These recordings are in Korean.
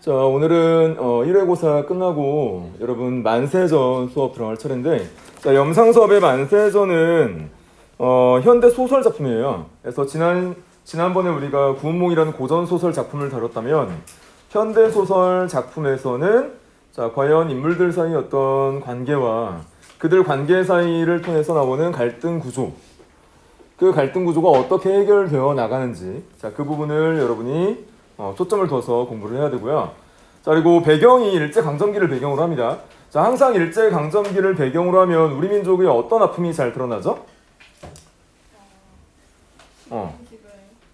자, 오늘은 1회고사 끝나고 여러분 만세전 수업 들어갈 차례인데, 자, 영상 수업의 만세전은 현대 소설 작품이에요. 그래서 지난번에 우리가 구운몽이라는 고전 소설 작품을 다뤘다면, 현대 소설 작품에서는 자, 과연 인물들 사이 어떤 관계와 그들 관계 사이를 통해서 나오는 갈등 구조, 그 갈등 구조가 어떻게 해결되어 나가는지, 자, 그 부분을 여러분이 초점을 둬서 공부를 해야 되고요. 자, 그리고 배경이 일제강점기를 배경으로 합니다. 자, 항상 일제강점기를 배경으로 하면 우리 민족의 어떤 아픔이 잘 드러나죠?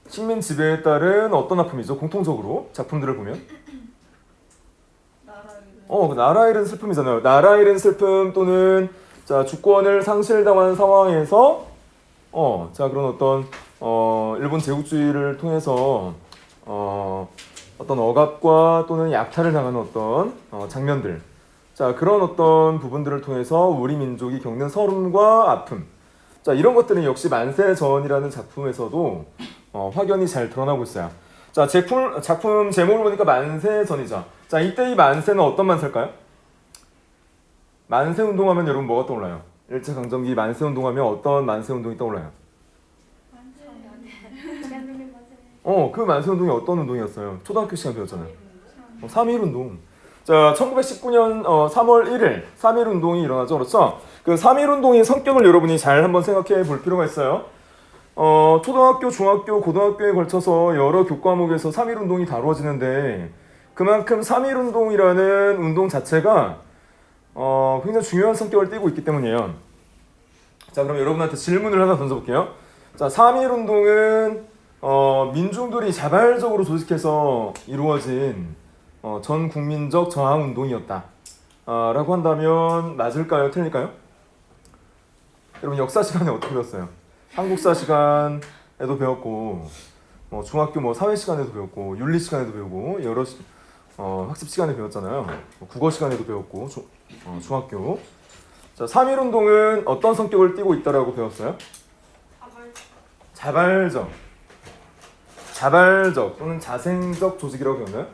식민 지배에 따른 어떤 아픔이죠? 공통적으로 작품들을 보면 나라 잃은 슬픔이잖아요. 나라 잃은 슬픔 또는 자, 주권을 상실당한 상황에서 자, 그런 어떤 일본 제국주의를 통해서 어떤 억압과 또는 약탈을 당하는 어떤 장면들, 자, 그런 어떤 부분들을 통해서 우리 민족이 겪는 서름과 아픔, 자, 이런 것들은 역시 만세전이라는 작품에서도 확연히 잘 드러나고 있어요. 자, 작품 제목을 보니까 만세전이죠. 자, 이때 이 만세는 어떤 만세일까요? 만세운동하면 여러분 뭐가 떠올라요? 일제강점기 만세운동하면 어떤 만세운동이 떠올라요? 그 만세운동이 어떤 운동이었어요? 초등학교 시간 배웠잖아요. 3.1운동. 자, 1919년 3월 1일 3.1운동이 일어나죠. 그렇죠? 그 3.1운동의 성격을 여러분이 잘 한번 생각해 볼 필요가 있어요. 초등학교, 중학교, 고등학교에 걸쳐서 여러 교과목에서 3.1운동이 다루어지는데, 그만큼 3.1운동이라는 운동 자체가 굉장히 중요한 성격을 띠고 있기 때문이에요. 자, 그럼 여러분한테 질문을 하나 던져볼게요. 자, 3.1운동은 민중들이 자발적으로 조직해서 이루어진 전 국민적 저항 운동이었다 라고 한다면 맞을까요? 틀릴까요? 여러분 역사 시간에 어떻게 배웠어요? 한국사 시간에도 배웠고, 중학교 사회 시간에도 배웠고, 윤리 시간에도 배우고, 여러 학습 시간에 배웠잖아요. 국어 시간에도 배웠고, 중학교. 자, 3.1운동은 어떤 성격을 띠고 있다라고 배웠어요? 자발적 또는 자생적 조직이라고 배웠나요?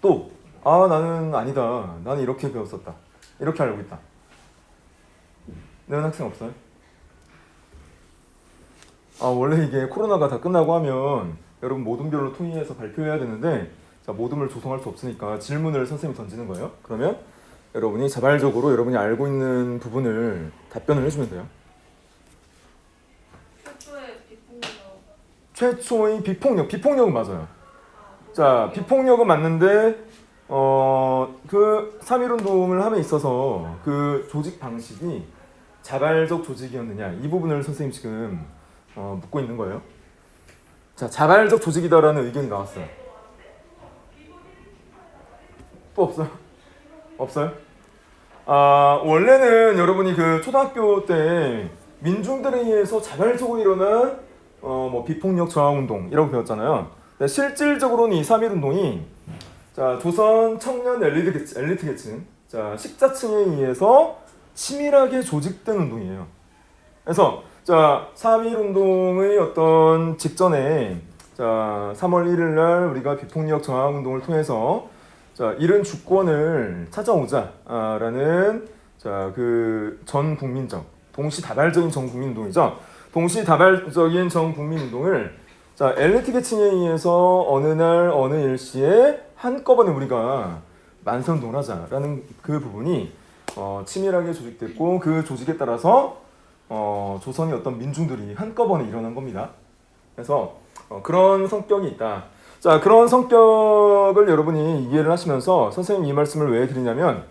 또 나는 아니다. 나는 이렇게 배웠었다. 이렇게 알고 있다. 이런 학생 없어요? 원래 이게 코로나가 다 끝나고 하면 여러분 모둠별로 통일해서 발표해야 되는데, 자, 모둠을 조성할 수 없으니까 질문을 선생님이 던지는 거예요. 그러면 여러분이 자발적으로 여러분이 알고 있는 부분을 답변을 해주면 돼요. 최초의 비폭력은 맞아요. 자, 비폭력은 맞는데 그 3.1운동을 함에 있어서 그 조직 방식이 자발적 조직이었느냐, 이 부분을 선생님 지금 묻고 있는 거예요. 자, 자발적 조직이다라는 의견이 나왔어요. 또 없어요? 없어요? 원래는 여러분이 그 초등학교 때 민중들에 의해서 자발적으로 일어난 비폭력 저항운동이라고 배웠잖아요. 실질적으로는 이 3.1운동이 자, 조선 청년 엘리트 계층, 자, 식자층에 의해서 치밀하게 조직된 운동이에요. 그래서 자, 3.1운동의 어떤 직전에 자, 3월 1일 날 우리가 비폭력 저항운동을 통해서 자, 잃은 주권을 찾아오자라는 자, 그 전 국민적 동시다발적인 전 국민운동이죠. 동시다발적인 전 국민운동을 자, 엘리트 계층에 의해서 어느 날 어느 일시에 한꺼번에 우리가 만세운동을 하자라는 그 부분이 치밀하게 조직됐고, 그 조직에 따라서 조선의 어떤 민중들이 한꺼번에 일어난 겁니다. 그래서 그런 성격이 있다. 자, 그런 성격을 여러분이 이해를 하시면서 선생님 이 말씀을 왜 드리냐면,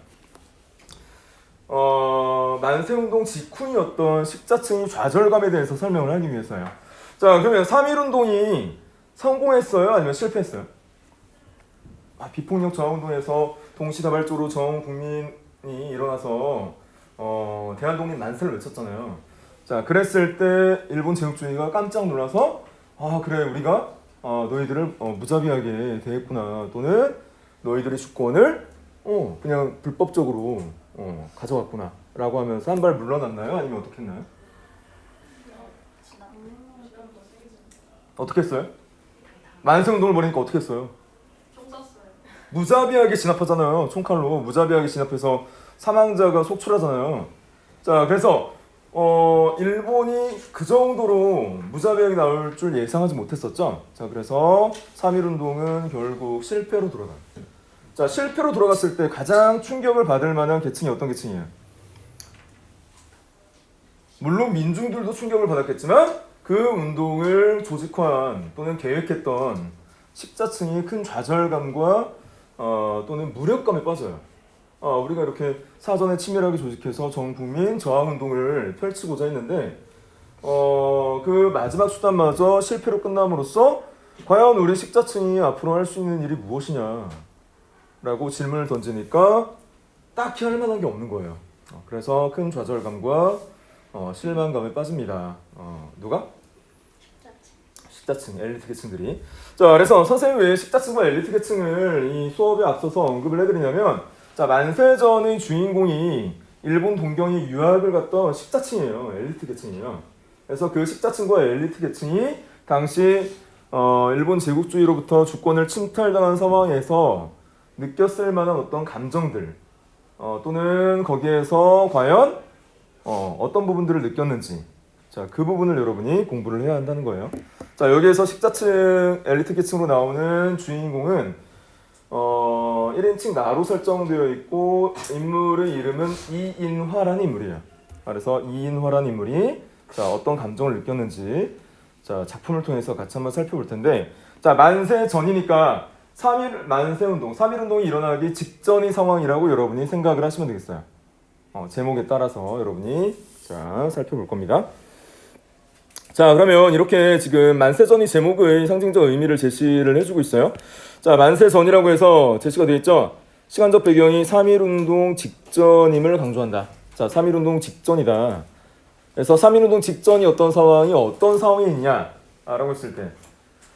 만세운동 직후의 어떤 식자층의 좌절감에 대해서 설명을 하기 위해서요. 자, 그러면 3.1운동이 성공했어요? 아니면 실패했어요? 비폭력 저항운동에서 동시다발적으로 전 국민이 일어나서 대한독립 만세를 외쳤잖아요. 자, 그랬을 때 일본 제국주의가 깜짝 놀라서 그래, 우리가 너희들을 무자비하게 대했구나, 또는 너희들의 주권을 그냥 불법적으로 가져왔구나 라고 하면서 한 발 물러났나요? 아니면 어떻게 했나요? 어떻게 했어요? 만세운동을 벌이니까 어떻게 했어요? 총 쐈어요. 무자비하게 진압하잖아요. 총칼로 무자비하게 진압해서 사망자가 속출하잖아요. 자, 그래서 일본이 그 정도로 무자비하게 나올 줄 예상하지 못했었죠. 자, 그래서 3.1운동은 결국 실패로 돌아가요. 자, 실패로 돌아갔을 때 가장 충격을 받을 만한 계층이 어떤 계층이에요? 물론 민중들도 충격을 받았겠지만 그 운동을 조직화한 또는 계획했던 식자층이 큰 좌절감과 또는 무력감에 빠져요. 우리가 이렇게 사전에 치밀하게 조직해서 전 국민 저항 운동을 펼치고자 했는데 그 마지막 수단마저 실패로 끝남으로써 과연 우리 식자층이 앞으로 할 수 있는 일이 무엇이냐 라고 질문을 던지니까 딱히 할 만한 게 없는 거예요. 그래서 큰 좌절감과 실망감에 빠집니다. 누가? 식자층, 엘리트 계층들이. 자, 그래서 선생님이 왜 식자층과 엘리트 계층을 이 수업에 앞서서 언급을 해드리냐면, 자, 만세전의 주인공이 일본 동경에 유학을 갔던 식자층이에요. 엘리트 계층이에요. 그래서 그 식자층과 엘리트 계층이 당시 일본 제국주의로부터 주권을 침탈당한 상황에서 느꼈을 만한 어떤 감정들 또는 거기에서 과연 어떤 부분들을 느꼈는지, 자, 그 부분을 여러분이 공부를 해야 한다는 거예요. 자, 여기에서 식자층, 엘리트 계층으로 나오는 주인공은 1인칭 나로 설정되어 있고 인물의 이름은 이인화라는 인물이에요. 그래서 이인화라는 인물이 자, 어떤 감정을 느꼈는지 자, 작품을 통해서 같이 한번 살펴볼 텐데, 자, 만세 전이니까 3.1 만세운동, 3.1운동이 일어나기 직전의 상황이라고 여러분이 생각을 하시면 되겠어요. 제목에 따라서 여러분이 자, 살펴볼 겁니다. 자, 그러면 이렇게 지금 만세전이 제목의 상징적 의미를 제시를 해주고 있어요. 자, 만세전이라고 해서 제시가 되어 있죠. 시간적 배경이 3.1운동 직전임을 강조한다. 자, 3.1운동 직전이다. 그래서 3.1운동 직전이 어떤 상황이 있냐라고 했을 때,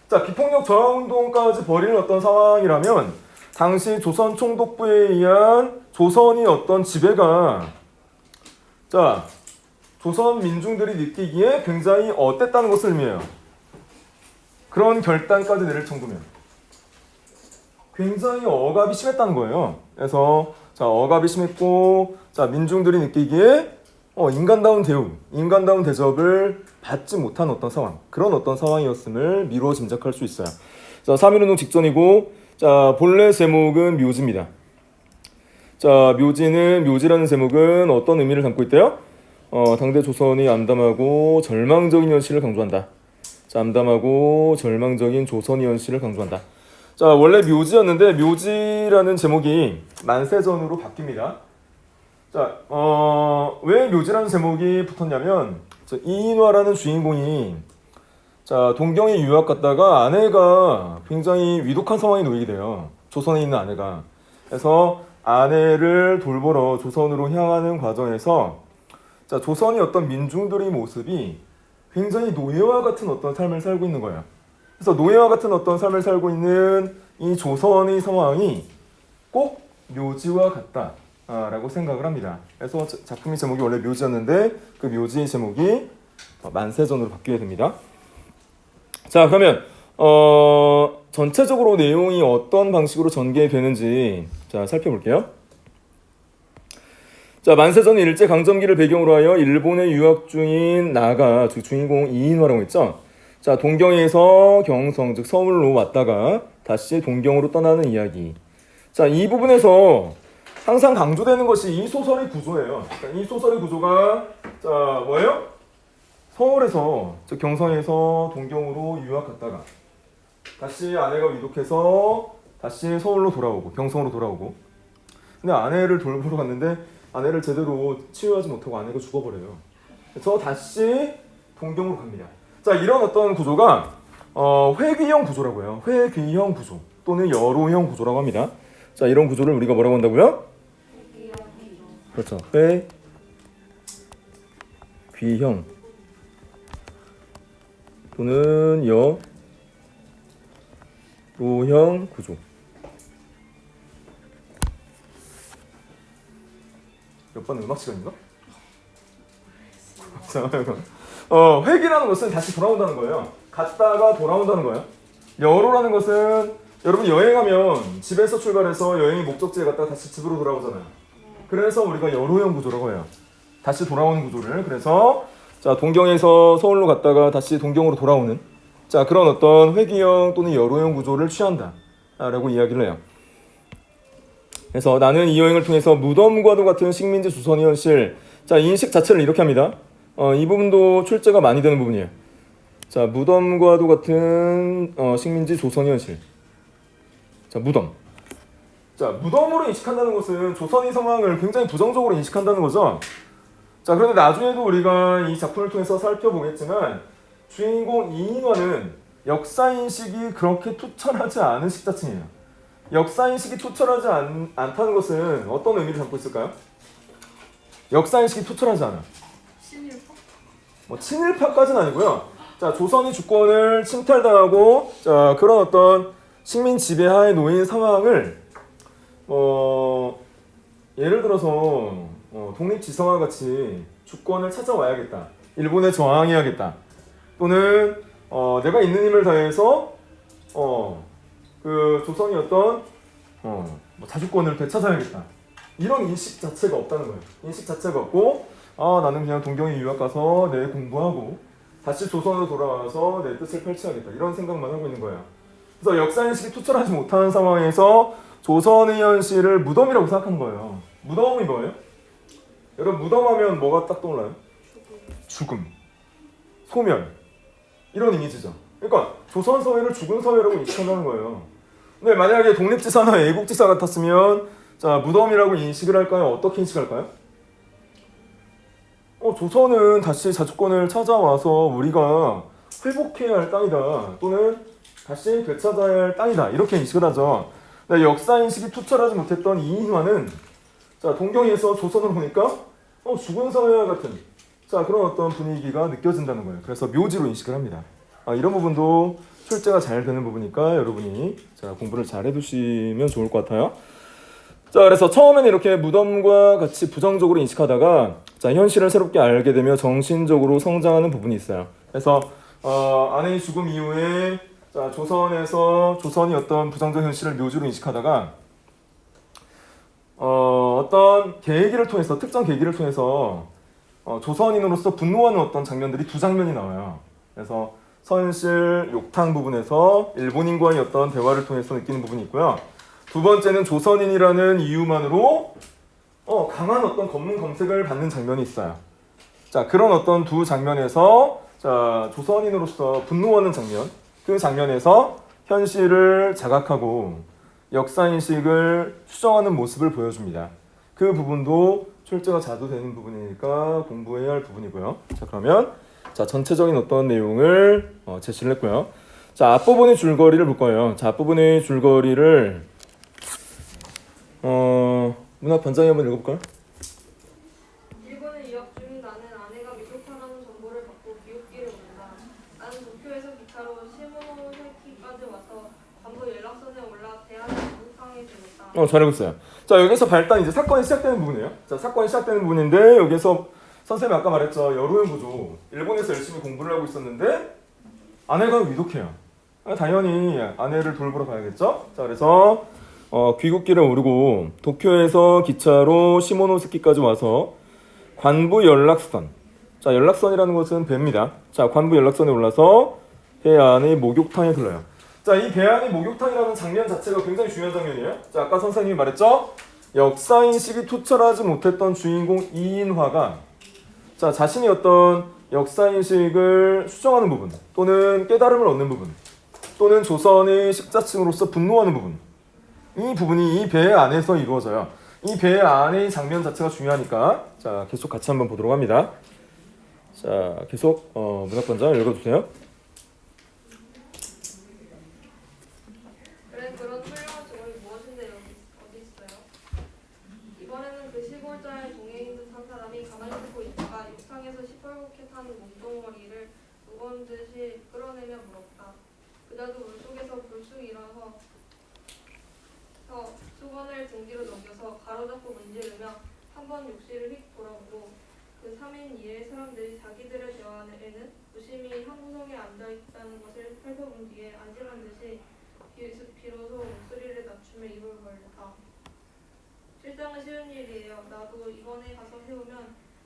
자, 비폭력 저항운동까지 벌이는 어떤 상황이라면 당시 조선 총독부에 의한 조선이 어떤 지배가 자, 조선 민중들이 느끼기에 굉장히 어땠다는 것을 의미해요. 그런 결단까지 내릴 정도면 굉장히 억압이 심했다는 거예요. 그래서 자, 억압이 심했고 자, 민중들이 느끼기에 인간다운 대우, 인간다운 대접을 받지 못한 어떤 상황, 그런 어떤 상황이었음을 미루어 짐작할 수 있어요. 자, 3.1운동 직전이고 자, 본래 제목은 묘지입니다. 자, 묘지라는 제목은 어떤 의미를 담고 있대요? 당대 조선이 암담하고 절망적인 현실을 강조한다. 자, 암담하고 절망적인 조선의 현실을 강조한다. 자, 원래 묘지였는데 묘지라는 제목이 만세전으로 바뀝니다. 자, 왜 묘지라는 제목이 붙었냐면 이인화라는 주인공이 자, 동경에 유학 갔다가 아내가 굉장히 위독한 상황에 놓이게 돼요. 조선에 있는 아내가. 그래서 아내를 돌보러 조선으로 향하는 과정에서 자, 조선이 어떤 민중들의 모습이 굉장히 노예와 같은 어떤 삶을 살고 있는 거예요. 그래서 노예와 같은 어떤 삶을 살고 있는 이 조선의 상황이 꼭 묘지와 같다라고 생각을 합니다. 그래서 작품의 제목이 원래 묘지였는데 그 묘지의 제목이 만세전으로 바뀌게 됩니다. 자, 그러면 전체적으로 내용이 어떤 방식으로 전개되는지 자, 살펴볼게요. 자, 만세전 일제강점기를 배경으로 하여 일본에 유학 중인 나가 주인공 이인화라고 했죠. 자, 동경에서 경성 즉 서울로 왔다가 다시 동경으로 떠나는 이야기. 자, 이 부분에서 항상 강조되는 것이 이 소설의 구조예요. 자, 이 소설의 구조가 자, 뭐예요? 서울에서 즉 경성에서 동경으로 유학 갔다가 다시 아내가 위독해서 다시 서울로 돌아오고 경성으로 돌아오고, 근데 아내를 돌보러 갔는데 아내를 제대로 치유하지 못하고 아내가 죽어버려요. 그래서 다시 동경으로 갑니다. 자, 이런 어떤 구조가 회귀형 구조라고 해요. 회귀형 구조 또는 여로형 구조라고 합니다. 자, 이런 구조를 우리가 뭐라고 한다고요? 그렇죠. 회귀형 또는 여로형 구조. 몇 번 음악 시간인가? 회귀라는 것은 다시 돌아온다는 거예요. 갔다가 돌아온다는 거예요. 여로라는 것은 여러분 여행하면 집에서 출발해서 여행의 목적지에 갔다가 다시 집으로 돌아오잖아요. 그래서 우리가 여로형 구조라고 해요. 다시 돌아오는 구조를. 그래서 자 동경에서 서울로 갔다가 다시 동경으로 돌아오는 자 그런 어떤 회귀형 또는 여로형 구조를 취한다 라고 이야기를 해요. 그래서 나는 이 여행을 통해서 무덤과도 같은 식민지 조선의 현실 자 인식 자체를 이렇게 합니다. 이 부분도 출제가 많이 되는 부분이에요. 자 무덤과도 같은 식민지 조선의 현실 자 무덤 자 무덤으로 인식한다는 것은 조선의 상황을 굉장히 부정적으로 인식한다는 거죠. 자 그런데 나중에도 우리가 이 작품을 통해서 살펴보겠지만 주인공 이인화는 역사인식이 그렇게 투철하지 않은 식자층이에요. 역사인식이 투철하지 않다는 것은 어떤 의미를 담고 있을까요? 역사인식이 투철하지 않아. 친일파? 뭐 친일파까지는 아니고요. 자 조선이 주권을 침탈당하고 자 그런 어떤 식민 지배하에 놓인 상황을 예를 들어서 독립지성과 같이 주권을 찾아와야겠다. 일본에 저항해야겠다. 또는 내가 있는 힘을 다해서 그 조선이 어떤 뭐 자주권을 되찾아야겠다. 이런 인식 자체가 없다는 거예요. 인식 자체가 없고 나는 그냥 동경에 유학 가서 내 공부하고 다시 조선으로 돌아와서 내 뜻을 펼쳐야겠다. 이런 생각만 하고 있는 거예요. 그래서 역사인식이 투철하지 못하는 상황에서 조선의 현실을 무덤이라고 생각하는 거예요. 무덤이 뭐예요? 여러분 무덤하면 뭐가 딱 떠올라요? 죽음, 소멸 이런 이미지죠. 그러니까 조선 사회를 죽은 사회라고 인식한다는 거예요. 근데 만약에 독립지사나 애국지사 같았으면 자 무덤이라고 인식을 할까요? 어떻게 인식할까요? 조선은 다시 자주권을 찾아와서 우리가 회복해야 할 땅이다. 또는 다시 되찾아야 할 땅이다. 이렇게 인식을 하죠. 근데 역사인식이 투철하지 못했던 이인화는 자 동경에서 조선을 보니까 죽은 사회와 같은 자 그런 어떤 분위기가 느껴진다는 거예요. 그래서 묘지로 인식을 합니다. 이런 부분도 출제가 잘 되는 부분이니까 여러분이 자 공부를 잘 해두시면 좋을 것 같아요. 자 그래서 처음에는 이렇게 무덤과 같이 부정적으로 인식하다가 자 현실을 새롭게 알게 되며 정신적으로 성장하는 부분이 있어요. 그래서 아내의 죽음 이후에 자 조선에서 조선이 어떤 부정적 현실을 묘지로 인식하다가 어떤 계기를 통해서 특정 계기를 통해서 조선인으로서 분노하는 어떤 장면들이 두 장면이 나와요. 그래서 서현실 욕탕 부분에서 일본인과의 어떤 대화를 통해서 느끼는 부분이 있고요. 두 번째는 조선인이라는 이유만으로 강한 어떤 검문 검색을 받는 장면이 있어요. 자 그런 어떤 두 장면에서 자 조선인으로서 분노하는 장면 그 장면에서 현실을 자각하고 역사인식을 수정하는 모습을 보여줍니다. 그 부분도 출제가 자주 되는 부분이니까 공부해야 할 부분이고요. 자 그러면 자 전체적인 어떤 내용을 제시를 했고요. 자 앞부분의 줄거리를 볼 거예요. 자 앞부분의 줄거리를 문학 반장이 한번 읽어볼까요? 일본에 유학 중인 나는 아내가 미국파라는 정보를 받고 귀국길에 온다. 나는 도쿄에서 기차로 시모노세키까지 와서 관부 연락선에 올라 대학의 목욕탕에 들렀다. 잘하고 있어요. 자 여기서 발단 이제 사건이 시작되는 부분이에요. 자 사건이 시작되는 부분인데 여기서 선생님이 아까 말했죠. 여로형 구조. 일본에서 열심히 공부를 하고 있었는데 아내가 위독해요. 당연히 아내를 돌보러 가야겠죠. 자 그래서 귀국길에 오르고 도쿄에서 기차로 시모노세키까지 와서 관부 연락선. 자 연락선이라는 것은 배입니다. 자 관부 연락선에 올라서 배 안의 목욕탕에 들러요. 자 이 배 안의 목욕탕이라는 장면 자체가 굉장히 중요한 장면이에요. 자 아까 선생님이 말했죠. 역사인식이 투철하지 못했던 주인공 이인화가 자 자신이 어떤 역사인식을 수정하는 부분 또는 깨달음을 얻는 부분 또는 조선의 식자층으로서 분노하는 부분 이 부분이 이 배 안에서 이루어져요. 이 배 안의 장면 자체가 중요하니까 자 계속 같이 한번 보도록 합니다. 자 계속 문학반장 읽어주세요. 그래 그런 훌륭한 직원이 무엇인데 여기 어디 있어요? 이번에는 그 시골자의 동행인 듯한 사람이 가만히 듣고 있다가 육상에서 시뻘겋게 타는 몸뚱어리를 무거운 듯이 끌어내며 물었다. 그자도 물속에서 불쑥 일어서 수건을 등 뒤로 넘겨서 가로잡고 문지르며 한 번 욕실을 휙 돌아보고 그 3인 이외의 사람들이 자기들의 대화에는 무심히 한 구석에 앉아있다는 것을 살펴본 뒤에 안심한 듯이 비로소 나도 이번에 가서 해오면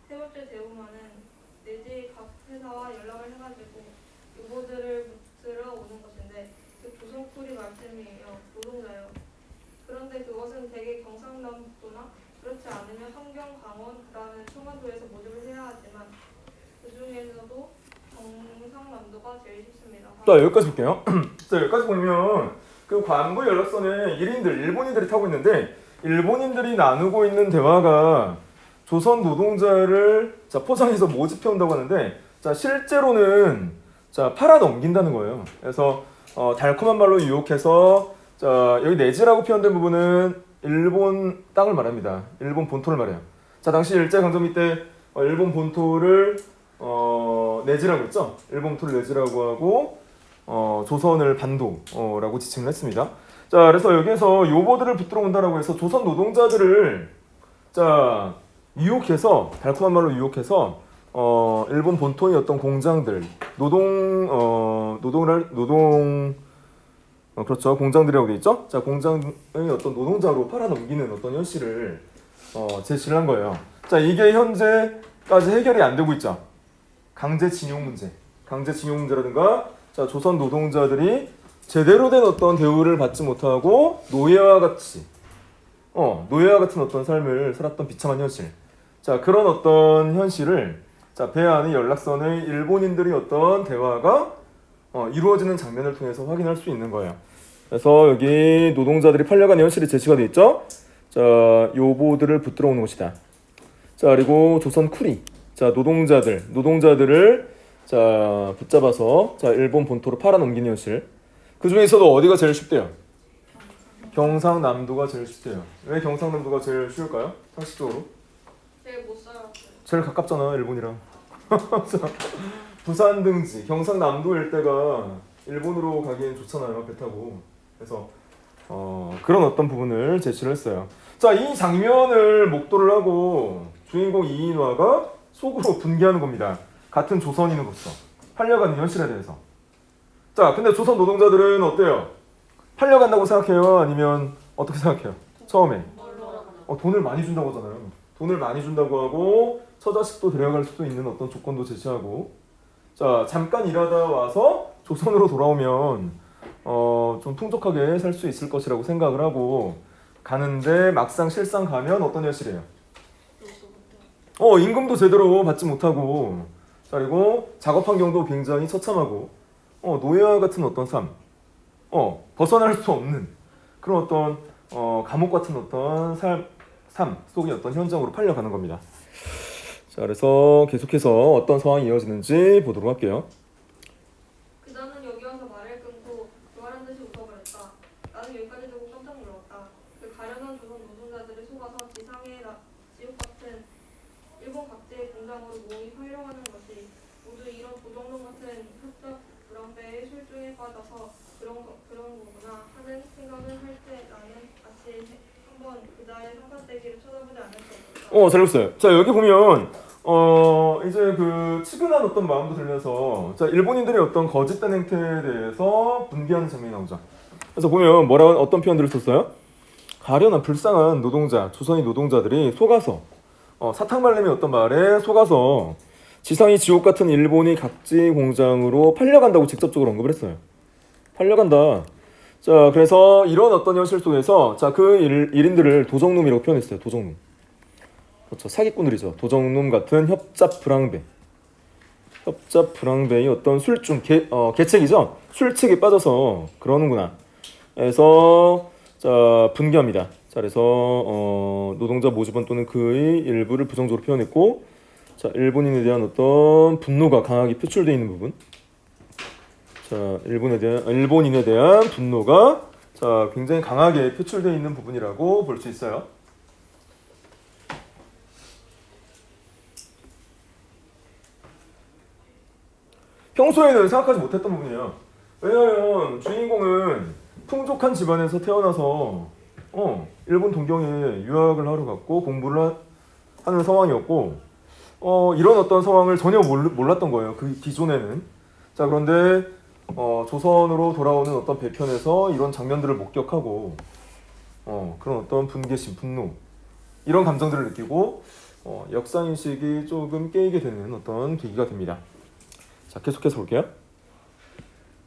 세 번째 대우만은 내지 각 회사와 연락을 해가지고 유보들을 붙들어 오는 것인데 그 조선쿨이 말씀이에요. 노동자요. 그런데 그것은 대개 경상남도나 그렇지 않으면 함경, 강원, 그 다음에 청안도에서 모집을 해야 하지만 그 중에서도 경상남도가 제일 쉽습니다. 자, 여기까지 볼게요. 자, 여기까지 보면 그 관부 연락선에 일본인들이 타고 있는데 일본인들이 나누고 있는 대화가 조선 노동자를 자, 포장해서 모집해 온다고 하는데 자, 실제로는 자, 팔아 넘긴다는 거예요. 그래서 달콤한 말로 유혹해서 자, 여기 내지라고 표현된 부분은 일본 땅을 말합니다. 일본 본토를 말해요. 자, 당시 일제강점기 때 일본 본토를 내지라고 했죠. 일본 본토를 내지라고 하고 조선을 반도라고 지칭을 했습니다. 자, 그래서 여기에서 요보들을 붙들어 온다라고 해서 조선 노동자들을 자, 유혹해서 달콤한 말로 유혹해서 일본 본토의 어떤 공장들 그렇죠. 공장들이라고 돼 있죠. 자, 공장의 어떤 노동자로 팔아넘기는 어떤 현실을 제시를 한 거예요. 자, 이게 현재까지 해결이 안 되고 있죠. 강제징용 문제라든가 자, 조선 노동자들이 제대로 된 어떤 대우를 받지 못하고 노예와 같은 어떤 삶을 살았던 비참한 현실. 자, 그런 어떤 현실을 자, 배 안의 연락선의 일본인들이 어떤 대화가 이루어지는 장면을 통해서 확인할 수 있는 거예요. 그래서 여기 노동자들이 팔려가는 현실이 제시가 되어 있죠. 자, 요보들을 붙들어 오는 것이다. 자, 그리고 조선 쿠리. 자, 노동자들을 자, 붙잡아서 자, 일본 본토로 팔아넘기는 현실. 그 중에서도 어디가 제일 쉽대요? 경상남도가 제일 쉽대요. 왜 경상남도가 제일 쉬울까요? 상식적으로? 제일 못 살았어요. 제일 가깝잖아, 일본이랑. 부산 등지, 경상남도 일대가 일본으로 가기엔 좋잖아요, 배 타고. 그래서 그런 어떤 부분을 제시를 했어요. 자, 이 장면을 목도를 하고 주인공 이인화가 속으로 분개하는 겁니다. 같은 조선인으로서 팔려가는 현실에 대해서. 자, 근데 조선 노동자들은 어때요? 팔려간다고 생각해요? 아니면 어떻게 생각해요? 처음에 돈을 많이 준다고 하잖아요. 돈을 많이 준다고 하고 처자식도 데려갈 수도 있는 어떤 조건도 제시하고 자, 잠깐 일하다 와서 조선으로 돌아오면 좀 풍족하게 살 수 있을 것이라고 생각을 하고 가는데 막상 실상 가면 어떤 현실이에요? 임금도 제대로 받지 못하고 자, 그리고 작업 환경도 굉장히 처참하고 노예와 같은 어떤 삶 벗어날 수 없는 그런 어떤 감옥 같은 어떤 삶 속의 어떤 현장으로 팔려가는 겁니다. 자, 그래서 계속해서 어떤 상황이 이어지는지 보도록 할게요. 그자는 여기 와서 말을 끊고 그말한 듯이 웃어버렸다. 나는 여기까지 듣고 깜짝 놀랐다. 그 가련한 조선 노동자들이 속아서 지상의 지옥 같은 일본 각지의 공장으로 모이 활용하는 것이 모두 이런 도정놈 같은 협작 불황배의 술중에 빠져서 그런 거구나 하는 생각을 할 때 나는 다시 한번 그자의 상사대기를 쳐다보지 않을 수 없었다. 잘 봤어요. 자, 여기 보면 이제 그 측은한 어떤 마음도 들면서 자, 일본인들의 어떤 거짓된 행태에 대해서 분개하는 장면이 나오죠. 그래서 보면 어떤 표현들을 썼어요? 가련한 불쌍한 노동자, 조선인 노동자들이 속아서 사탕발림의 어떤 말에 속아서 지상이 지옥 같은 일본이 각지 공장으로 팔려간다고 직접적으로 언급을 했어요. 팔려간다. 자, 그래서 이런 어떤 현실 속에서 자, 그 일인들을 도적놈이라고 표현했어요. 도적놈. 그렇죠. 사기꾼들이죠. 도적놈 같은 협잡 불황배의 어떤 계책이죠. 술책에 빠져서 그러는구나. 그래서 자, 분개합니다. 자, 그래서 노동자 모집원 또는 그의 일부를 부정적으로 표현했고, 자, 일본인에 대한 어떤 분노가 강하게 표출되어 있는 부분. 자, 일본인에 대한 분노가 자, 굉장히 강하게 표출되어 있는 부분이라고 볼 수 있어요. 평소에는 생각하지 못했던 부분이에요. 왜냐하면 주인공은 풍족한 집안에서 태어나서 일본 동경에 유학을 하러 갔고 공부를 하는 상황이었고 이런 어떤 상황을 전혀 몰랐던 거예요. 그 기존에는. 자, 그런데 조선으로 돌아오는 어떤 배편에서 이런 장면들을 목격하고 그런 어떤 분개심, 분노 이런 감정들을 느끼고 역사인식이 조금 깨이게 되는 어떤 계기가 됩니다. 자, 계속해서 볼게요.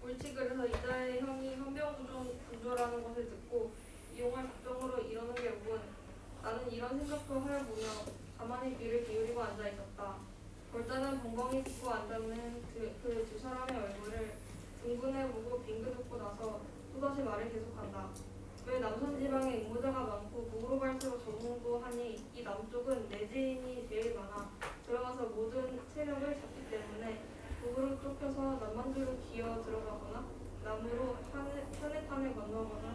옳지 그래서 이자의 형이 헌병구조라는 것을 듣고 이용할 작정으로 이러는 게 오군. 나는 이런 생각도 하여보며 가만히 귀를 기울이고 앉아있었다. 골자는 벙벙이 붓고 앉아있는 그 두 사람의 얼굴을 등분해보고 빙긋 웃고 나서 또다시 말을 계속한다. 왜 남선지방에 응모자가 많고 북으로 갈수록 적응도 하니 이 남쪽은 내지인이 제일 많아. 들어가서 모든 세력을 잡기 때문에 북으로 좁혀서 남만주로 기어 들어가거나 남으로 타네탄을 건너거나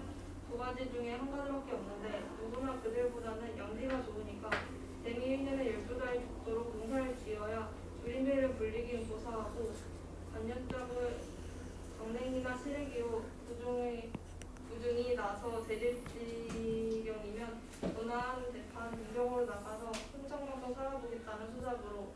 두 가지 중에 한 가지밖에 없는데 누구나 그들보다는 영지가 좋으니까 대미인에는 12달이 죽도록 농사를 지어야 주림배를 불리긴 고사하고 반년짝을 정냉이나 시래기로 부중이 나서 대질지경이면 원하는 대판 인경으로 나가서 흥청망청 살아보겠다는 수작으로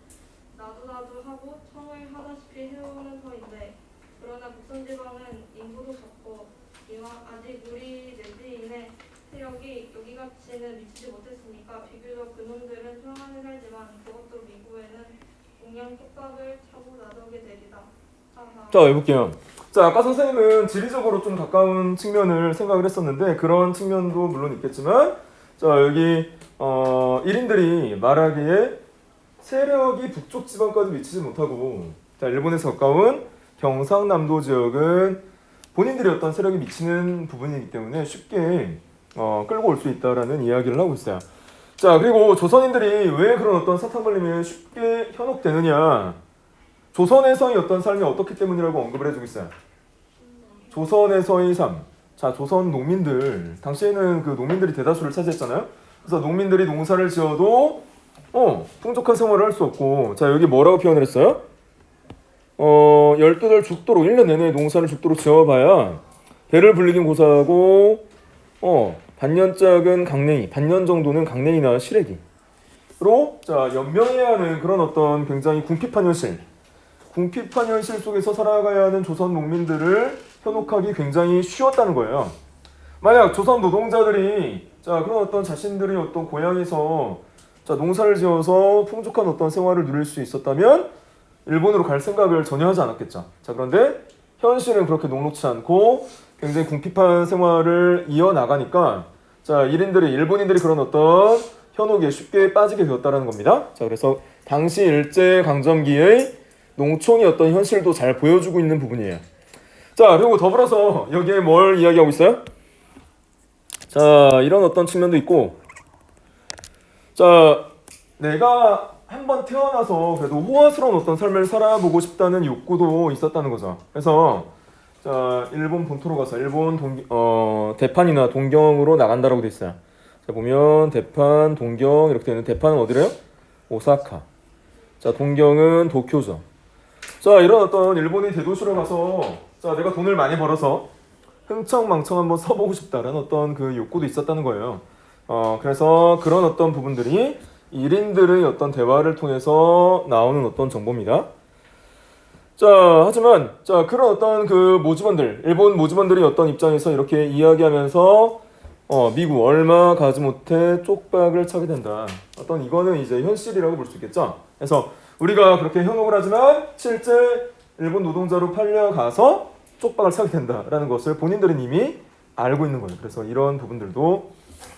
나도 하고 청을 하다시피 해오는 터인데 그러나 북선지방은 인구도 적고 이와 아직 우리 내지인의 세력이 여기같이는 미치지 못했으니까 비교적 그놈들은 평안히 살지만 그것도 미국에는 동양 핍박을 차고 나서게 되리다. 자, 해볼게요. 자, 아까 선생님은 지리적으로 좀 가까운 측면을 생각을 했었는데 그런 측면도 물론 있겠지만 자, 여기 1인들이 말하기에 세력이 북쪽 지방까지 미치지 못하고 자, 일본에서 가까운 경상남도 지역은 본인들이 어떤 세력이 미치는 부분이기 때문에 쉽게 끌고 올 수 있다라는 이야기를 하고 있어요. 자, 그리고 조선인들이 왜 그런 어떤 사탕발림에 쉽게 현혹되느냐, 조선에서의 어떤 삶이 어떻기 때문이라고 언급을 해주고 있어요. 조선에서의 삶. 자, 조선 농민들, 당시에는 그 농민들이 대다수를 차지했잖아요. 그래서 농민들이 농사를 지어도 풍족한 생활을 할 수 없고, 자, 여기 뭐라고 표현을 했어요? 12달 죽도록 1년 내내 농사를 죽도록 지어봐야 배를 불리긴 고사하고 반년짝은 강냉이, 반년 정도는 강냉이나 시래기로 자, 연명해야 하는 그런 어떤 굉장히 궁핍한 현실 속에서 살아가야 하는 조선 농민들을 현혹하기 굉장히 쉬웠다는 거예요. 만약 조선 노동자들이 자, 그런 어떤 자신들의 어떤 고향에서 자, 농사를 지어서 풍족한 어떤 생활을 누릴 수 있었다면 일본으로 갈 생각을 전혀 하지 않았겠죠. 자, 그런데 현실은 그렇게 녹록치 않고 굉장히 궁핍한 생활을 이어나가니까 자, 일본인들이 그런 어떤 현혹에 쉽게 빠지게 되었다는 겁니다. 자, 그래서 당시 일제강점기의 농촌의 어떤 현실도 잘 보여주고 있는 부분이에요. 자, 그리고 더불어서 여기에 뭘 이야기하고 있어요? 자, 이런 어떤 측면도 있고 자, 내가 한번 태어나서 그래도 호화스러운 어떤 삶을 살아보고 싶다는 욕구도 있었다는 거죠. 그래서 자, 일본 본토로 가서 일본 대판이나 동경으로 나간다라고 돼 있어요. 자, 보면 대판, 동경 이렇게 되는 대판은 어디래요? 오사카. 자, 동경은 도쿄죠. 자, 이런 어떤 일본의 대도시로 가서 자, 내가 돈을 많이 벌어서 흥청망청 한번 써보고 싶다라는 어떤 그 욕구도 있었다는 거예요. 그래서 그런 어떤 부분들이 1인들의 어떤 대화를 통해서 나오는 어떤 정보입니다. 자, 하지만 자, 그런 어떤 그 모집원들, 일본 모집원들이 어떤 입장에서 이렇게 이야기하면서 미국 얼마 가지 못해 쪽박을 차게 된다. 어떤 이거는 이제 현실이라고 볼 수 있겠죠. 그래서 우리가 그렇게 현혹을 하지만 실제 일본 노동자로 팔려가서 쪽박을 차게 된다라는 것을 본인들은 이미 알고 있는 거예요. 그래서 이런 부분들도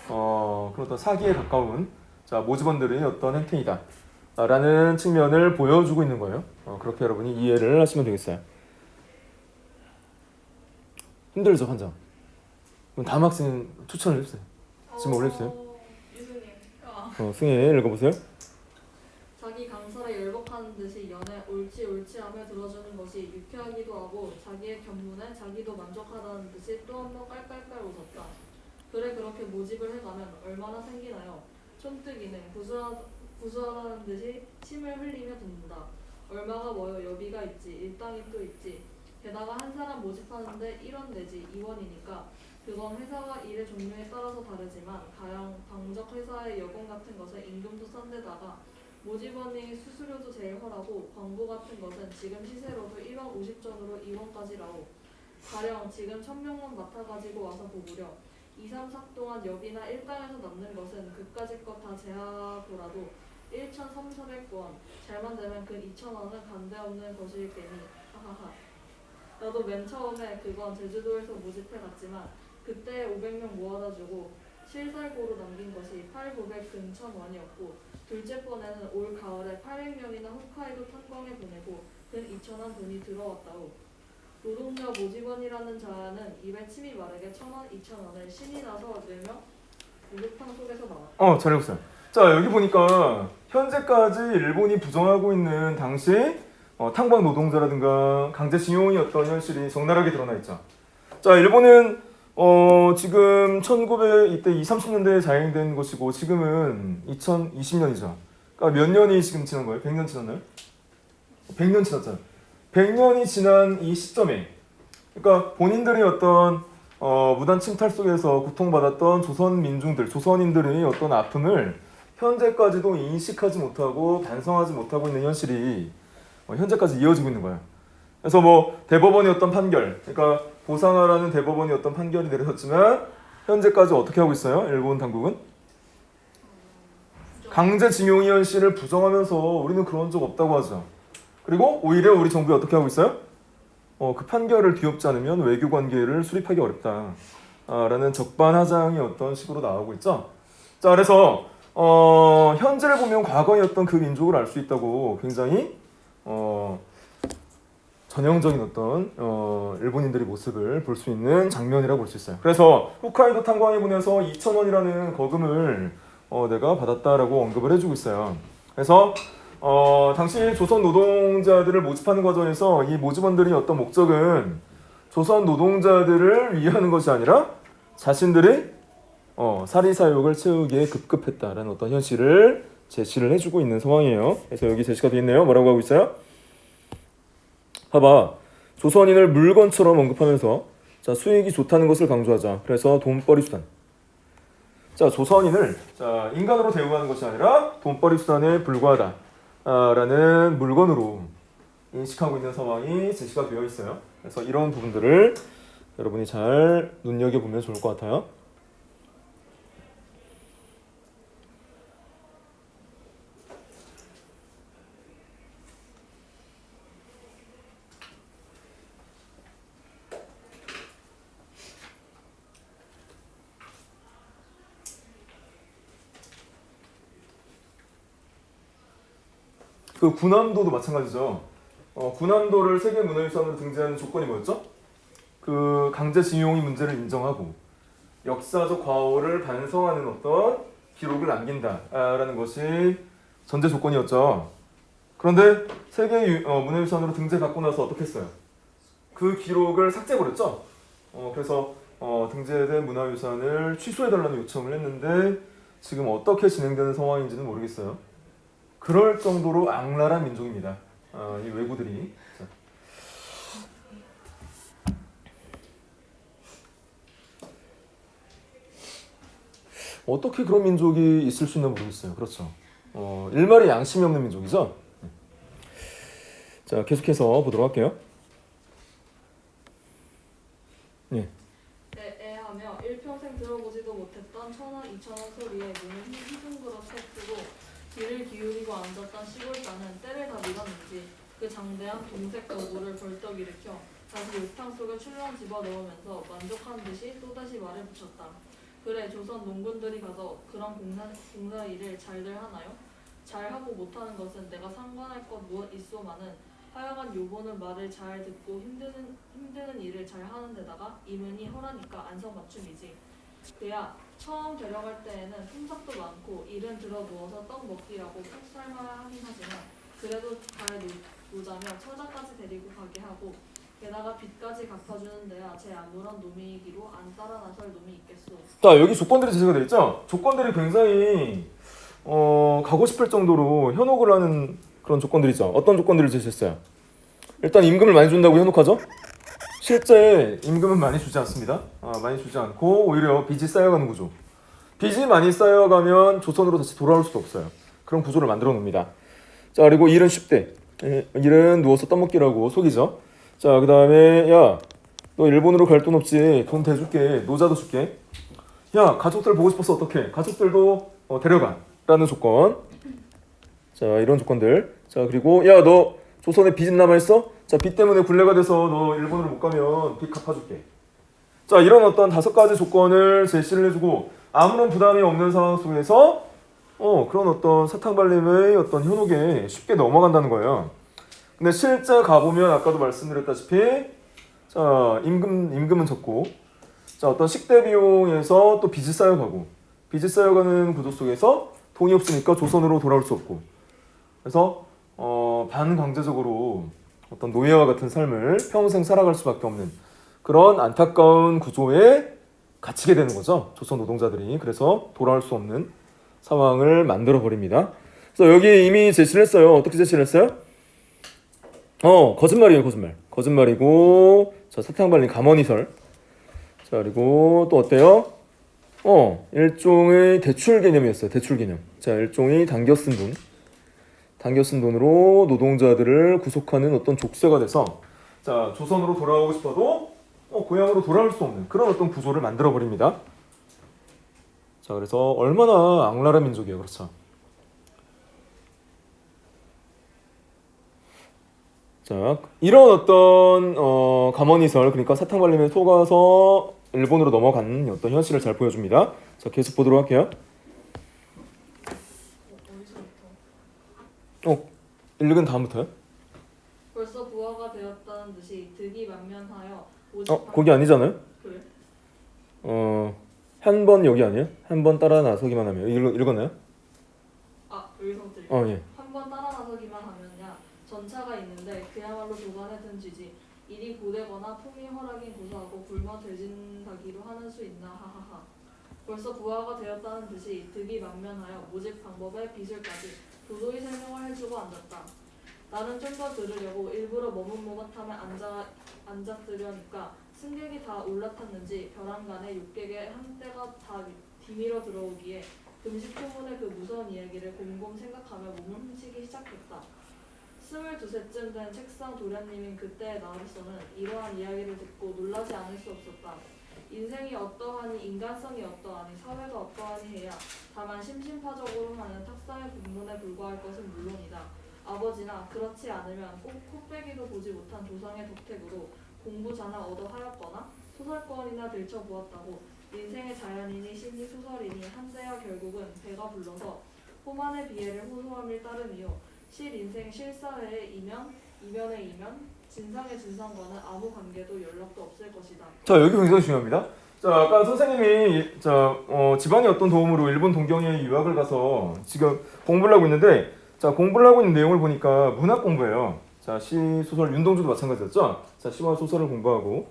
그런 어떤 사기에 가까운 자, 모집원들의 어떤 행태이다 라는 측면을 보여주고 있는 거예요. 그렇게 여러분이 이해를 하시면 되겠어요. 힘들죠, 환장? 그럼 다음 학생 추천을 해주세요. 지금 올려주세요. 유수님. 승혜 읽어보세요. 자기 강설에 열복하는 듯이 연애 옳지 하며 들어주는 것이 유쾌하기도 하고 자기의 견문에 자기도 만족하다는 듯이 또 한 번 깔깔깔 웃었다. 그래 그렇게 모집을 해가면 얼마나 생기나요? 촌뜨기는 구수하다는 듯이 침을 흘리며 듣는다. 얼마가 뭐여 여비가 있지 일당이 또 있지. 게다가 한 사람 모집하는데 1원 내지 2원이니까 그건 회사와 일의 종류에 따라서 다르지만 가령 방적 회사의 여공 같은 것은 임금도 싼데다가 모집원이 수수료도 제일 헐하고 광고 같은 것은 지금 시세로도 1원 50전으로 2원까지라오. 가령 지금 1000명만 맡아가지고 와서 보구려. 2, 3, 4 동안 여비나 일당에서 남는 것은 그까짓 것 다 제하고라도 1,300원 잘만 되면 그 2,000원은 간대 없는 것일 게니 하하하. 나도 맨 처음에 그건 제주도에서 모집해 갔지만 그때 500명 모아다 주고 실살고로 남긴 것이 8,900 근천 원이었고 둘째 번에는 올 가을에 800명이나 홋카이도 탐방에 보내고 근 2,000원 돈이 들어왔다오. 노동자 모집원이라는 자는 입에 침이 마르게 1,000원, 2,000원을 신이 나서 내며 목욕탕 속에서 나왔다. 잘 읽었어요. 자, 여기 보니까 현재까지 일본이 부정하고 있는 당시 탕방 노동자라든가 강제징용이었던 현실이 적나라하게 드러나 있죠. 자, 일본은 지금 1900 이때 20, 30년대에 자행된 것이고 지금은 2020년이죠. 그러니까 몇 년이 지금 지난 거예요? 100년 지났나요? 100년 지났잖아요. 100년이 지난 이 시점에 그러니까 본인들이 어떤 무단 침탈 속에서 고통받았던 조선 민중들, 조선인들의 어떤 아픔을 현재까지도 인식하지 못하고 반성하지 못하고 있는 현실이 현재까지 이어지고 있는 거예요. 그래서 뭐 대법원의 어떤 판결, 그러니까 보상하라는 대법원의 어떤 판결이 내려졌지만 현재까지 어떻게 하고 있어요? 일본 당국은 강제징용의 현실을 부정하면서 우리는 그런 적 없다고 하죠. 그리고 오히려 우리 정부가 어떻게 하고 있어요? 그 판결을 뒤엎지 않으면 외교 관계를 수립하기 어렵다. 라는 적반하장의 어떤 식으로 나오고 있죠. 자, 그래서 현재를 보면 과거의 어떤 그 민족을 알 수 있다고 굉장히 전형적인 어떤 일본인들의 모습을 볼 수 있는 장면이라고 볼 수 있어요. 그래서 홋카이도 탐방에 보내서 2,000원이라는 거금을 내가 받았다라고 언급을 해주고 있어요. 그래서 당시 조선 노동자들을 모집하는 과정에서 이 모집원들의 어떤 목적은 조선 노동자들을 위하는 것이 아니라 자신들의 사리사욕을 채우기에 급급했다라는 어떤 현실을 제시를 해주고 있는 상황이에요. 그래서 여기 제시가 되어 있네요. 뭐라고 하고 있어요? 봐봐. 조선인을 물건처럼 언급하면서 자, 수익이 좋다는 것을 강조하자. 그래서 돈벌이 수단. 자, 조선인을 인간으로 대우하는 것이 아니라 돈벌이 수단에 불과하다. 라는 물건으로 인식하고 있는 상황이 제시가 되어 있어요. 그래서 이런 부분들을 여러분이 잘 눈여겨보면 좋을 것 같아요. 그 군함도도 마찬가지죠. 군함도를 세계문화유산으로 등재하는 조건이 뭐였죠? 그 강제징용의 문제를 인정하고 역사적 과오를 반성하는 어떤 기록을 남긴다라는 것이 전제 조건이었죠. 그런데 세계 문화유산으로 등재받고 나서 어떻게 했어요? 그 기록을 삭제해버렸죠. 그래서 등재된 문화유산을 취소해달라는 요청을 했는데 지금 어떻게 진행되는 상황인지는 모르겠어요. 그럴 정도로 악랄한 민족입니다. 이 왜구들이. 자. 어떻게 그런 민족이 있을 수 있나 모르겠어요. 그렇죠. 일말의 양심이 없는 민족이죠. 자, 계속해서 보도록 할게요. 네. 애하며 일평생 들어보지도 못했던 1,000원, 2,000원 소리에 눈을 휘둥그렇게 뜨고 귀를 기울이고 앉았던 시골자는 때를 다 밀었는지 그 장대한 동색 거구를 벌떡 일으켜 다시 욕탕 속에 출렁 집어넣으면서 만족한 듯이 또다시 말을 붙였다. 그래, 조선 농군들이 가서 그런 공사 일을 잘들 하나요? 잘하고 못하는 것은 내가 상관할 것 무엇 있소마는 하여간 요번은 말을 잘 듣고 힘드는 일을 잘 하는 데다가 이문이 허라니까 안성맞춤이지. 그야 처음 데려갈 때에는 품삯도 많고 일은 들어 누워서 떡 먹기라고 푹 삶아야 하긴 하지만 그래도 잘 노자며 처자까지 데리고 가게 하고 게다가 빚까지 갚아주는 데야 제 아무런 놈이기로 안 따라 나설 놈이 있겠소. 자, 여기 조건들이 제시가 되어 있죠. 조건들이 굉장히 가고 싶을 정도로 현혹을 하는 그런 조건들이죠. 어떤 조건들을 제시했어요? 일단 임금을 많이 준다고 현혹하죠. 실제 임금은 많이 주지 않습니다. 많이 주지 않고 오히려 빚이 쌓여가는 구조. 빚이 많이 쌓여가면 조선으로 다시 돌아올 수도 없어요. 그런 구조를 만들어 놓습니다. 자, 그리고 일은 쉽대. 일은 누워서 떠먹기라고 속이죠. 자, 그 다음에 야, 너 일본으로 갈 돈 없지? 돈 대줄게. 노자도 줄게. 야, 가족들 보고 싶어서 어떡해? 가족들도 데려가라는 조건. 자, 이런 조건들. 자, 그리고 야, 너 조선에 빚 남아있어? 자, 빚 때문에 굴레가 돼서 너 일본으로 못 가면 빚 갚아줄게. 자, 이런 어떤 5가지 조건을 제시를 해주고 아무런 부담이 없는 상황 속에서 그런 어떤 사탕발림의 어떤 현혹에 쉽게 넘어간다는 거예요. 근데 실제 가보면 아까도 말씀드렸다시피 자, 임금은 적고 자, 어떤 식대 비용에서 또 빚이 쌓여가고 빚이 쌓여가는 구조 속에서 돈이 없으니까 조선으로 돌아올 수 없고 그래서 반강제적으로 어떤 노예와 같은 삶을 평생 살아갈 수밖에 없는 그런 안타까운 구조에 갇히게 되는 거죠. 조선 노동자들이. 그래서 돌아올 수 없는 상황을 만들어 버립니다. 그래서 여기 이미 제시를 했어요. 어떻게 제시를 했어요? 거짓말이에요. 거짓말이고 자, 사탕발림 감언이설. 자, 그리고 또 어때요? 일종의 대출 개념이었어요. 대출 개념. 자, 일종의 당겨 쓴 돈으로 노동자들을 구속하는 어떤 족쇄가 돼서 자, 조선으로 돌아오고 싶어도 고향으로 돌아올 수 없는 그런 어떤 구조를 만들어 버립니다. 자, 그래서 얼마나 악랄한 민족이에요. 그렇죠? 자, 이런 어떤 감언이설, 그러니까 사탕발림에 속아서 일본으로 넘어간 어떤 현실을 잘 보여줍니다. 자, 계속 보도록 할게요. 어디서부터? 읽은 다음부터요? 벌써 부하가 되었다는 듯이 득이 만면하여 거기 아니잖아요? 그래? 한 번 여기 아니에요? 한 번 따라 나서기만 하면 읽었나요? 여기서부터 예. 한 번 따라 나서기만 하면야 전차가 있는데 그야말로 도관에 든 쥐지. 일이 고되거나 풍이 허락인 고소하고 굶어 대진다기로 하는 수 있나 하하하. 벌써 부하가 되었다는 듯이 득이 만면하여 모집 방법에 비술까지 도도히 설명을 해주고 앉았다. 나는 좀 더 들으려고 일부러 머뭇머뭇하며 앉았으려니까 승객이 다 올라탔는지 벼랑간에 욕객의 한때가 다 뒤밀어 들어오기에 금식 후문의 그 무서운 이야기를 곰곰 생각하며 몸을 훔치기 시작했다. 22세쯤 된 책상 도련님인 그때의 나로서는 이러한 이야기를 듣고 놀라지 않을 수 없었다. 인생이 어떠하니 인간성이 어떠하니 사회가 어떠하니 해야 다만 심심파적으로 하는 탁상의 공문에 불과할 것은 물론이다. 아버지나 그렇지 않으면 꼭 코빼기도 보지 못한 조상의 덕택으로 공부자나 얻어 하였거나 소설권이나 들춰보았다고 인생의 자연이니 심리 소설이니 한데야 결국은 배가 불러서 호만의 비애를 호소함일 따름이요 실 인생 실사회의 이면의 이면 진상의 진상과는 아무 관계도 연락도 없을 것이다. 자, 여기 굉장히 중요합니다. 자, 아까 선생님이 집안의 어떤 도움으로 일본 동경에 유학을 가서 지금 공부를 하고 있는데 자, 공부를 하고 있는 내용을 보니까 문학 공부예요. 자, 시, 소설, 윤동주도 마찬가지였죠. 자, 시와 소설을 공부하고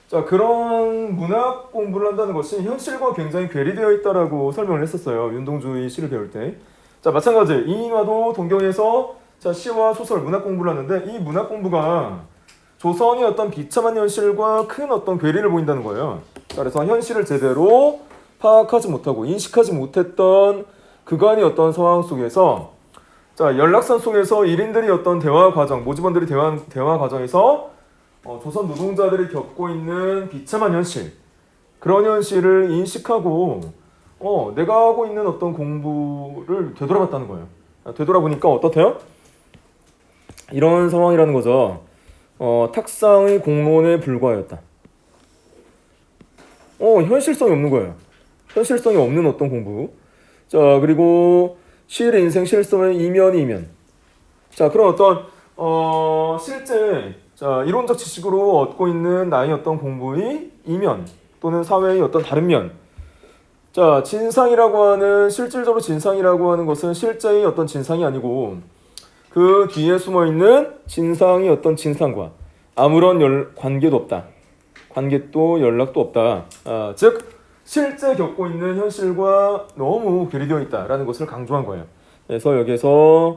자, 그런 문학 공부를 한다는 것이 현실과 굉장히 괴리되어 있다라고 설명을 했었어요. 윤동주의 시를 배울 때. 자, 마찬가지 이인화도 동경에서 자, 시와 소설, 문학 공부를 하는데 이 문학 공부가 조선이 어떤 비참한 현실과 큰 어떤 괴리를 보인다는 거예요. 자, 그래서 현실을 제대로 파악하지 못하고 인식하지 못했던 그간의 어떤 상황 속에서 자, 연락선 속에서 1인들이 어떤 대화 과정, 모집원들이 대화 과정에서 조선 노동자들이 겪고 있는 비참한 현실, 그런 현실을 인식하고 내가 하고 있는 어떤 공부를 되돌아봤다는 거예요. 되돌아보니까 어떻대요? 이런 상황이라는 거죠. 탁상의 공론에 불과하였다. 현실성이 없는 거예요. 현실성이 없는 어떤 공부. 자, 그리고 시의 인생 실성의 이면. 자, 그런 어떤 실제 자, 이론적 지식으로 얻고 있는 나의 어떤 공부의 이면 또는 사회의 어떤 다른 면. 자, 진상이라고 하는 실질적으로 진상이라고 하는 것은 실제의 어떤 진상이 아니고 그 뒤에 숨어 있는 진상의 어떤 진상과 아무런 관계도 없다. 관계도 연락도 없다. 즉 실제 겪고 있는 현실과 너무 괴리되어 있다라는 것을 강조한 거예요. 그래서 여기에서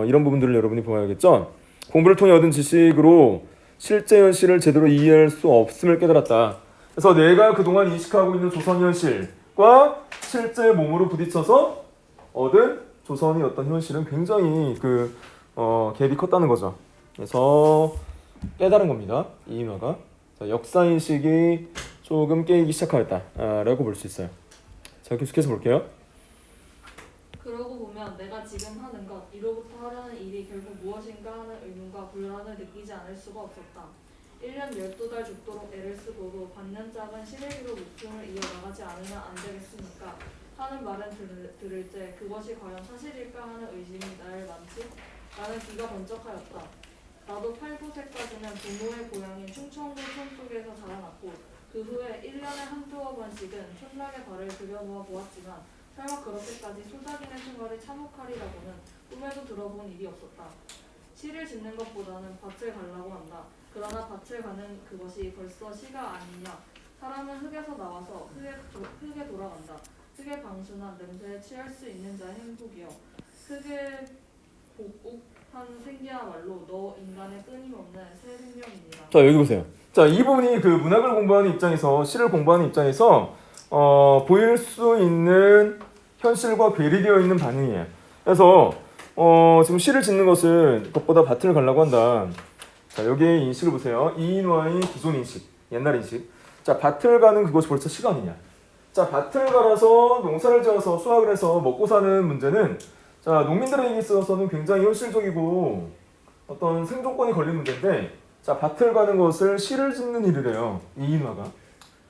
이런 부분들을 여러분이 보아야겠죠. 공부를 통해 얻은 지식으로 실제 현실을 제대로 이해할 수 없음을 깨달았다. 그래서 내가 그동안 인식하고 있는 조선 현실과 실제 몸으로 부딪혀서 얻은 조선의 어떤 현실은 굉장히 갭이 컸다는 거죠. 그래서 깨달은 겁니다. 이인화가. 역사인식이 조금 깨이기 시작하였다라고 볼 수 있어요. 자, 계속해서 볼게요. 그러고 보면 내가 지금 하는 것, 이로부터 하려는 일이 결국 무엇인가 하는 의문과 불안을 느끼지 않을 수가 없었다. 1년 12달 죽도록 애를 쓰고도 반년짝은 시래기로 목숨을 이어나가지 않으면 안 되겠습니까? 하는 말은 들을 때 그것이 과연 사실일까 하는 의심이 날 많지? 나는 귀가 번쩍하였다. 나도 8, 9세까지는 부모의 고향인 충청도 촌속에서 자라났고 그 후에 1년에 한두어 번씩은 촌락에 발을 들여놓아 보았지만 설마 그렇게까지 소작이는 생활이 참혹하리라고는 꿈에도 들어본 일이 없었다. 시를 짓는 것보다는 밭을 가려고 한다. 그러나 밭을 가는 그것이 벌써 시가 아니냐. 사람은 흙에서 나와서 흙에 돌아간다. 흙의 방수나 냄새에 취할 수 있는 자의 행복이여. 흙의 복옥한 생기야말로 너 인간의 끊임없는 새 생명이니라. 자, 여기 보세요. 자, 이 부분이 그 문학을 공부하는 입장에서, 시를 공부하는 입장에서 보일 수 있는 현실과 괴리되어 있는 반응이에요. 그래서 지금 시를 짓는 것은 그것보다 밭을 가려고 한다. 자, 여기에 인식을 보세요. 이인화의 기존 인식, 옛날 인식. 자, 밭을 가는 그것이 벌써 시가 아니냐. 자, 밭을 갈아서 농사를 지어서 수확을 해서 먹고 사는 문제는 자, 농민들에게 있어서는 굉장히 현실적이고 어떤 생존권이 걸린 문제인데, 자, 밭을 가는 것을 시를 짓는 일이래요. 이인화가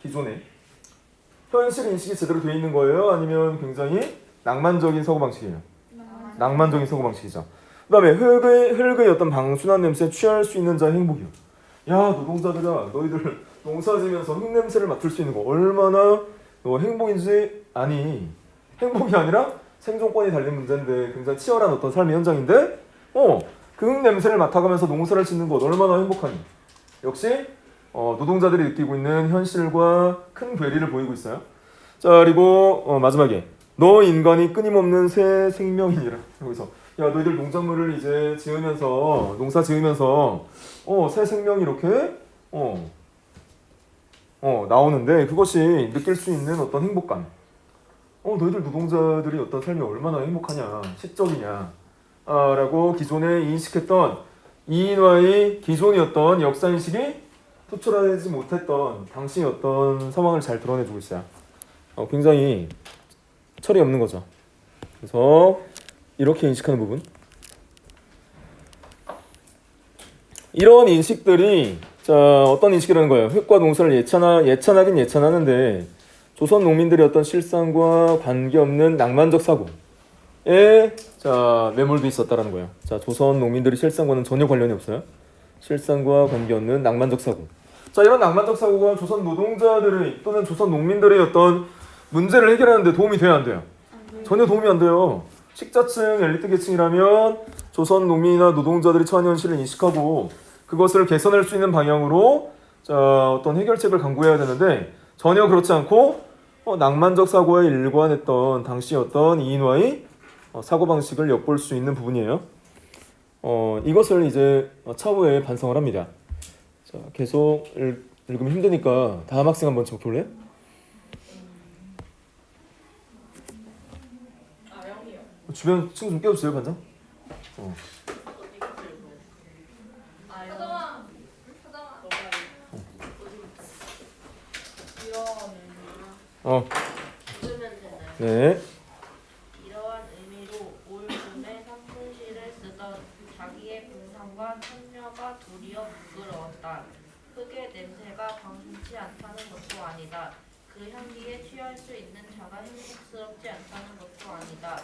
기존에. 현실 인식이 제대로 되어 있는 거예요? 아니면 굉장히 낭만적인 사고방식이에요? 낭만적인 사고방식이죠. 그 다음에 흙의 어떤 방순한 냄새에 취할 수 있는 자의 행복이요. 야, 노동자들아, 너희들 농사 지면서 흙 냄새를 맡을 수 있는 거 얼마나 행복인지 아니. 행복이 아니라 생존권이 달린 문제인데 굉장히 치열한 어떤 삶의 현장인데 그 흙 냄새를 맡아가면서 농사를 짓는 것 얼마나 행복하니. 역시 노동자들이 느끼고 있는 현실과 큰 괴리를 보이고 있어요. 자, 그리고 마지막에 너 인간이 끊임없는 새 생명이니라. 여기서 야, 너희들 농작물을 이제 지으면서 농사 지으면서 새 생명이 이렇게 나오는데 그것이 느낄 수 있는 어떤 행복감. 너희들 노동자들이 어떤 삶이 얼마나 행복하냐, 시적이냐 라고 기존에 인식했던 이인화의 기존이었던 역사인식이 토출하지 못했던 당시의 어떤 상황을 잘 드러내주고 있어요. 굉장히 철이 없는 거죠. 그래서 이렇게 인식하는 부분. 이런 인식들이 자, 어떤 인식이라는 거예요? 흙과 농사를 예찬하긴 예찬하는데 조선 농민들의 어떤 실상과 관계없는 낭만적 사고에 자, 매몰돼 있었다라는 거예요. 자, 조선 농민들의 실상과는 전혀 관련이 없어요. 실상과 관계없는 낭만적 사고. 자, 이런 낭만적 사고가 조선 노동자들의 또는 조선 농민들의 어떤 문제를 해결하는 데 도움이 돼야 안 돼요? 전혀 도움이 안 돼요. 식자층, 엘리트 계층이라면 조선 농민이나 노동자들이 처한 현실을 인식하고 그것을 개선할 수 있는 방향으로 자, 어떤 해결책을 강구해야 되는데 전혀 그렇지 않고 낭만적 사고에 일관했던 당시 어떤 이인화의 사고방식을 엿볼 수 있는 부분이에요. 이것을 이제 차후에 반성을 합니다. 자, 계속 읽으면 힘드니까 다음 학생 한번 적어볼래요? 영이요. 주변 친구 좀 깨워주세요, 반장. 서정아, 서정아. 읽으면 되나요? 네. 이러한 의미로 올 봄에 산문시를 쓰던 자기의 빙상과 선녀가 도리어 부끄러웠다. 흙의 냄새가 방심치 않다는 것도 아니다. 그 향기에 취할 수 있는 자가 행복스럽지 않다는 것도 아니다.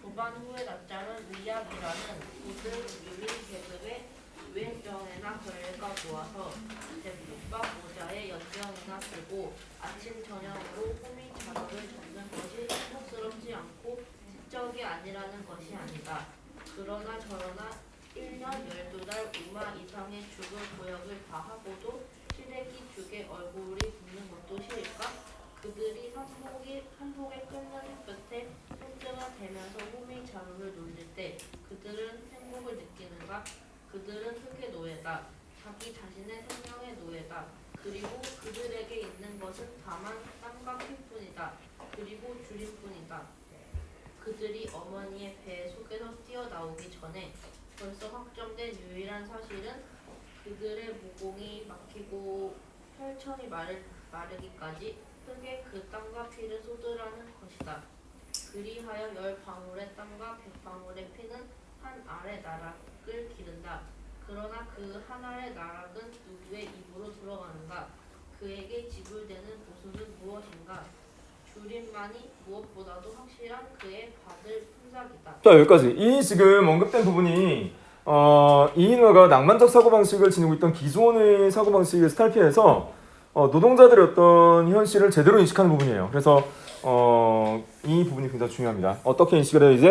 조반 후의 낮잠은 위약이라는 고등 유민 계급의 유행병에나 걸릴까 보아서 대포박 모자에 연정이나 쓰고 아침 저녁으로 호미 자루를 접는 것이 행복스럽지 않고 시적이 아니라는 것이 아니다. 그러나 저러나 1년 12달 5마 이상의 죽을 고역을 다 하고도 시래기 죽의 얼굴이 붓는 것도 싫을까? 그들이 한복에 끓는 햇볕에 손등을 대면서 호미 자루를 놀릴 때 그들은 행복을 느끼는가? 그들은 흙의 노예다. 자기 자신의 생명의 노예다. 그리고 그들에게 있는 것은 다만 땀과 피뿐이다. 그리고 줄임뿐이다. 그들이 어머니의 배 속에서 뛰어나오기 전에 벌써 확정된 유일한 사실은 그들의 모공이 막히고 혈천이 마를 마르기까지 흙에 그 땀과 피를 쏟으라는 것이다. 그리하여 10방울의 땀과 100방울의 피는 한 알의 나락을 기른다. 그러나 그 하나의 나락은 누구의 입으로 들어가는가? 그에게 지불되는 보수는 무엇인가? 줄임만이 무엇보다도 확실한 그의 받을 품삯이다. 자, 여기까지. 이 지금 언급된 부분이 이인화가 낭만적 사고방식을 지니고 있던 기존의 사고방식에서 탈피해서 노동자들의 어떤 현실을 제대로 인식하는 부분이에요. 그래서 이 부분이 굉장히 중요합니다. 어떻게 인식을 해요? 이제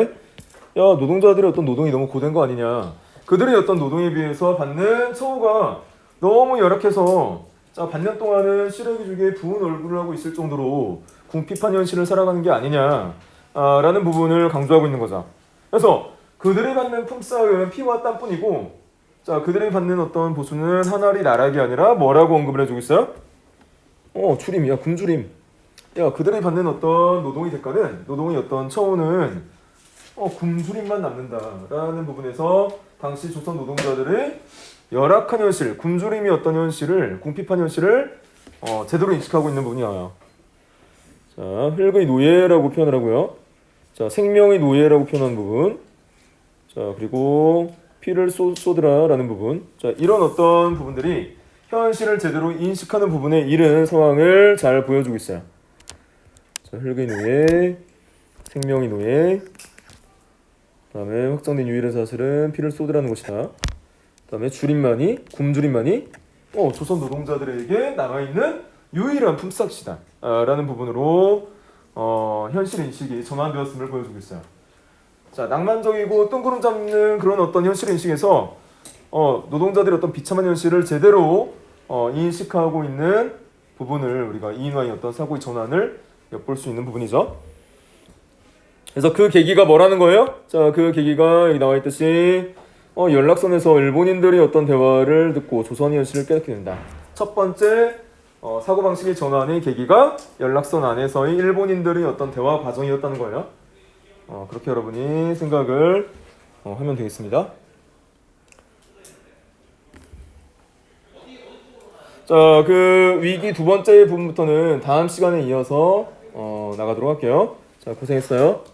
야, 노동자들의 어떤 노동이 너무 고된 거 아니냐. 그들의 어떤 노동에 비해서 받는 처우가 너무 열악해서 자, 반년 동안은 시래기죽에 부은 얼굴을 하고 있을 정도로 궁핍한 현실을 살아가는 게 아니냐 라는 부분을 강조하고 있는 거죠. 그래서 그들이 받는 품삯은 피와 땀뿐이고 자, 그들이 받는 어떤 보수는 한 알이 나락이 아니라 뭐라고 언급을 해주고 있어요? 줄임이야, 굶주림. 야, 그들이 받는 어떤 노동의 대가는, 노동의 어떤 처우는 굶주림만 남는다라는 부분에서 당시 조선 노동자들의 열악한 현실, 굶주림이 어떤 현실을, 궁핍한 현실을 제대로 인식하고 있는 부분이 나와요. 자, 흙의 노예라고 표현을 하고요. 자, 생명의 노예라고 표현한 부분. 자, 그리고 피를 쏟으라라는 부분. 자, 이런 어떤 부분들이 현실을 제대로 인식하는 부분에 이른 상황을 잘 보여주고 있어요. 자, 흙의 노예, 생명의 노예. 그다음에 확정된 유일한 사실은 피를 쏟으라는 것이다. 그다음에 굶주림만이 조선 노동자들에게 남아있는 유일한 품삯이다 라는 부분으로 현실 인식이 전환되었음을 보여주고 있어요. 자, 낭만적이고 뜬구름 잡는 그런 어떤 현실 인식에서 노동자들의 어떤 비참한 현실을 제대로 인식하고 있는 부분을 우리가 이인화의 어떤 사고의 전환을 엿볼 수 있는 부분이죠. 그래서 그 계기가 뭐라는 거예요? 자, 그 계기가 여기 나와 있듯이 연락선에서 일본인들의 어떤 대화를 듣고 조선의 현실을 깨닫게 된다. 첫 번째 사고방식의 전환의 계기가 연락선 안에서의 일본인들의 어떤 대화 과정이었다는 거예요. 그렇게 여러분이 생각을 하면 되겠습니다. 자, 그 위기 두 번째 부분부터는 다음 시간에 이어서 나가도록 할게요. 자, 고생했어요.